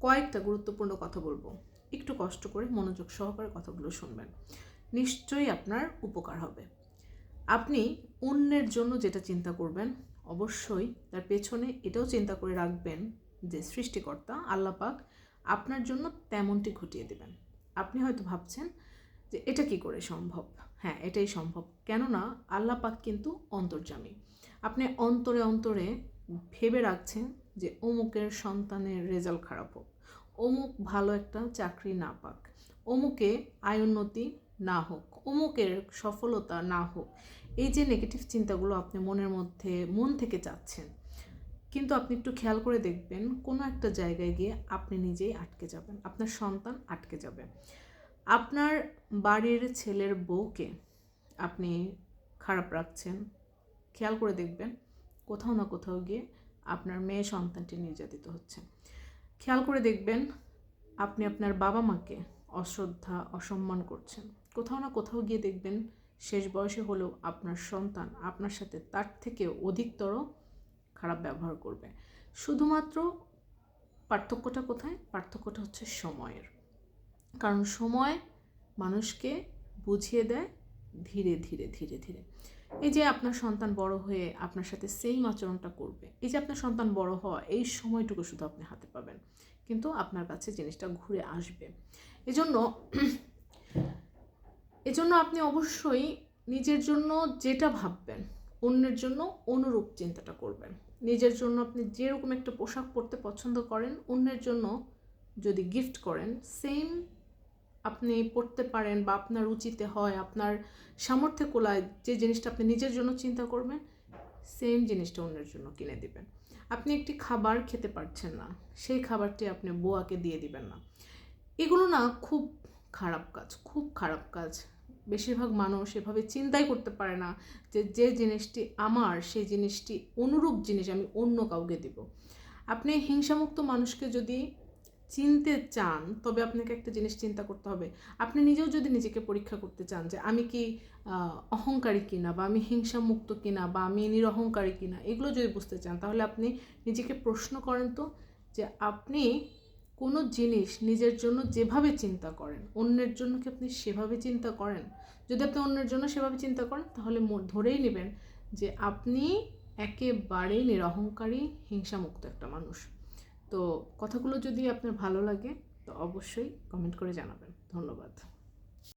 কয়েকটা গুরুত্বপূর্ণ কথা বলবো, একটু কষ্ট করে মনোযোগ সহকারে কথাগুলো শুনবেন, নিশ্চয়ই আপনার উপকার হবে। আপনি অন্যের জন্য যেটা চিন্তা করবেন, অবশ্যই তার পেছনে এটাও চিন্তা করে রাখবেন যে সৃষ্টিকর্তা আল্লাহ পাক আপনার জন্য তেমনটি ঘটিয়ে দেবেন। আপনি হয়তো ভাবছেন যে এটা কি করে সম্ভব। হ্যাঁ, এটাই সম্ভব, কেননা আল্লাহ পাক কিন্তু অন্তর্যামী। আপনি অন্তরে অন্তরে ভেবে রাখছেন যে অমুকের সন্তানের রেজাল্ট খারাপ হোক, অমুক ভালো একটা চাকরি না পাক, অমুকে আয়োন্নতি না হোক, অমুকের সফলতা না হোক। এই যে নেগেটিভ চিন্তাগুলো আপনি মনের মধ্যে মন থেকে চাচ্ছেন, কিন্তু আপনি একটু খেয়াল করে দেখবেন কোনো একটা জায়গায় গিয়ে আপনি নিজেই আটকে যাবেন, আপনার সন্তান আটকে যাবে। আপনার বাড়ির ছেলের বউকে আপনি খারাপ রাখছেন, খেয়াল করে দেখবেন কোথাও না কোথাও গিয়ে আপনার মেয়ে সন্তানটি নির্যাতিত হচ্ছে। খেয়াল করে দেখবেন আপনি আপনার বাবা মাকে অশ্রদ্ধা অসম্মান করছেন, কোথাও না কোথাও গিয়ে দেখবেন শেষ বয়সে হলেও আপনার সন্তান আপনার সাথে তার থেকে অধিকতর খারাপ ব্যবহার করবে। শুধুমাত্র পার্থক্যটা কোথায়? পার্থক্যটা হচ্ছে সময়ের। কারণ সময় মানুষকে বুঝিয়ে দেয় ধীরে ধীরে ধীরে ধীরে। এই যে আপনার সন্তান বড় হয়ে আপনার সাথে সেম আচরণটা করবে, এই যে আপনার সন্তান বড় হওয়া, এই সময়টুকু শুধু আপনি হাতে পাবেন, কিন্তু আপনার কাছে জিনিসটা ঘুরে আসবে। এজন্য আপনি অবশ্যই নিজের জন্য যেটা ভাববেন, অন্যের জন্য অনুরূপ চিন্তাটা করবেন। নিজের জন্য আপনি যেরকম একটা পোশাক পরতে পছন্দ করেন, অন্যের জন্য যদি গিফট করেন, সেম আপনি পড়তে পারেন বা আপনার রুচিতে হয়, আপনার সামর্থ্যে কোলায় যে জিনিসটা আপনি নিজের জন্য চিন্তা করবেন, সেম জিনিসটা অন্যের জন্য কিনে দিবেন। আপনি একটি খাবার খেতে পারছেন না, সেই খাবারটি আপনি বুয়াকে দিয়ে দিবেন না। এগুলো না খুব খারাপ কাজ, খুব খারাপ কাজ। বেশিরভাগ মানুষ এভাবে চিন্তাই করতে পারে না যে যে জিনিসটি আমার, সেই জিনিসটি অনুরূপ জিনিস আমি অন্য কাউকে দেব। আপনি হিংসামুক্ত মানুষকে যদি চিনতে চান, তবে আপনাকে একটা জিনিস চিন্তা করতে হবে। আপনি নিজেও যদি নিজেকে পরীক্ষা করতে চান যে আমি কি অহংকারী কিনা, বা আমি হিংসামুক্ত কিনা, বা আমি নিরহংকারী কিনা, এগুলো যদি বুঝতে চান, তাহলে আপনি নিজেকে প্রশ্ন করেন তো যে আপনি কোনো জিনিস নিজের জন্য যেভাবে চিন্তা করেন, অন্যের জন্য কি আপনি সেভাবে চিন্তা করেন? যদি আপনি অন্যের জন্য সেভাবে চিন্তা করেন, তাহলে ধরেই নেবেন যে আপনি একেবারেই নিরহংকারী, হিংসামুক্ত একটা মানুষ। তো কথাগুলো যদি আপনার ভালো লাগে, তো অবশ্যই কমেন্ট করে জানাবেন। ধন্যবাদ।